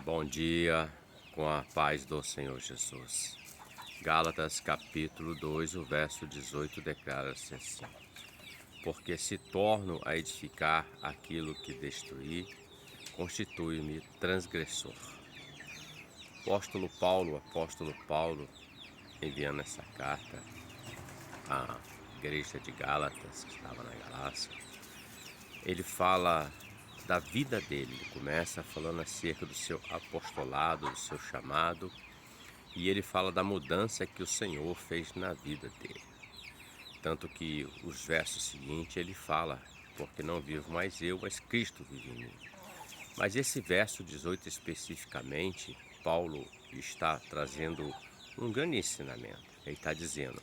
Bom dia, com a paz do Senhor Jesus. Gálatas capítulo 2, o verso 18 declara-se assim: Porque se torno a edificar aquilo que destruí, constitui-me transgressor. Apóstolo Paulo, enviando essa carta à igreja de Gálatas, que estava na Galácia, ele fala da vida dele. Ele começa falando acerca do seu apostolado, do seu chamado, e ele fala da mudança que o Senhor fez na vida dele. Tanto que os versos seguintes ele fala: porque não vivo mais eu, mas Cristo vive em mim. Mas esse verso 18 especificamente, Paulo está trazendo um grande ensinamento. Ele está dizendo: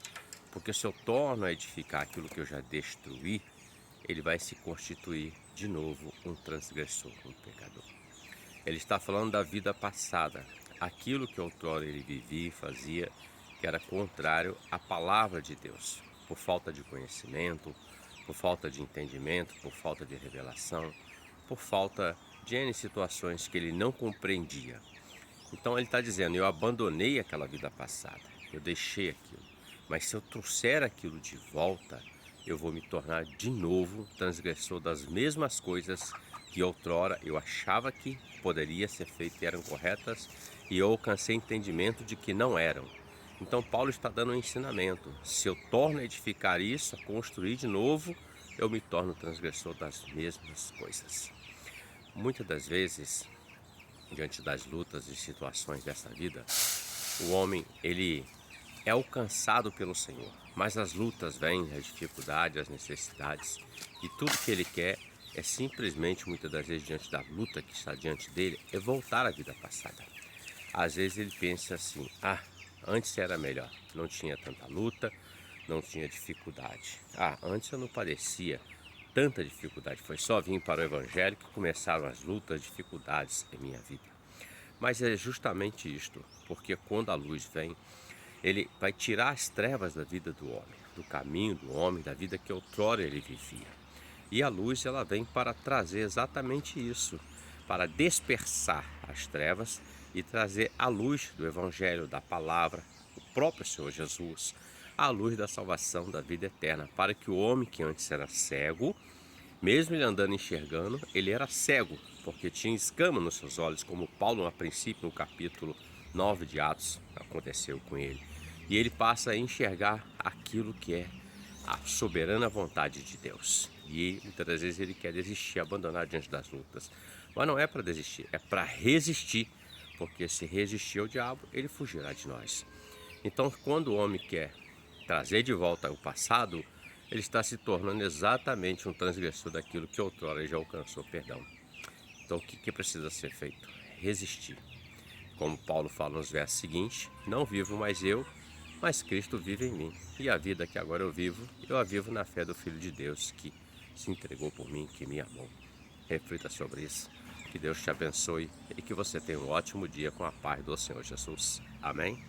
porque se eu torno a edificar aquilo que eu já destruí, ele vai se constituir de novo um transgressor, um pecador. Ele está falando da vida passada, aquilo que outrora ele vivia e fazia, que era contrário à palavra de Deus, por falta de conhecimento, por falta de entendimento, por falta de revelação, por falta de N situações que ele não compreendia. Então ele está dizendo: eu abandonei aquela vida passada, eu deixei aquilo, mas se eu trouxer aquilo de volta, eu vou me tornar de novo transgressor das mesmas coisas que outrora eu achava que poderia ser feito e eram corretas, e eu alcancei entendimento de que não eram. Então Paulo está dando um ensinamento: se eu torno a edificar isso, a construir de novo, eu me torno transgressor das mesmas coisas. Muitas das vezes, diante das lutas e situações dessa vida, o homem, ele é alcançado pelo Senhor, mas as lutas vêm, as dificuldades, as necessidades, e tudo que ele quer é simplesmente, muitas das vezes, diante da luta que está diante dele, é voltar à vida passada. Às vezes ele pensa assim: antes era melhor, não tinha tanta luta, não tinha dificuldade. Antes eu não parecia tanta dificuldade, foi só vir para o Evangelho que começaram as lutas, dificuldades em minha vida. Mas é justamente isto, porque quando a luz vem, ele vai tirar as trevas da vida do homem, do caminho do homem, da vida que outrora ele vivia. E a luz, ela vem para trazer exatamente isso, para dispersar as trevas e trazer a luz do Evangelho, da palavra, o próprio Senhor Jesus, a luz da salvação, da vida eterna, para que o homem que antes era cego, mesmo ele andando enxergando, ele era cego, porque tinha escama nos seus olhos, como Paulo, a princípio, no capítulo 9 de Atos, aconteceu com ele. E ele passa a enxergar aquilo que é a soberana vontade de Deus. E muitas das vezes ele quer desistir, abandonar diante das lutas. Mas não é para desistir, é para resistir, porque se resistir ao diabo, ele fugirá de nós. Então, quando o homem quer trazer de volta o passado, ele está se tornando exatamente um transgressor daquilo que outrora ele já alcançou perdão. Então, o que precisa ser feito? Resistir. Como Paulo fala nos versos seguintes: não vivo mais eu, mas Cristo vive em mim. E a vida que agora eu a vivo na fé do Filho de Deus, que se entregou por mim, que me amou. Reflita sobre isso. Que Deus te abençoe e que você tenha um ótimo dia com a paz do Senhor Jesus. Amém?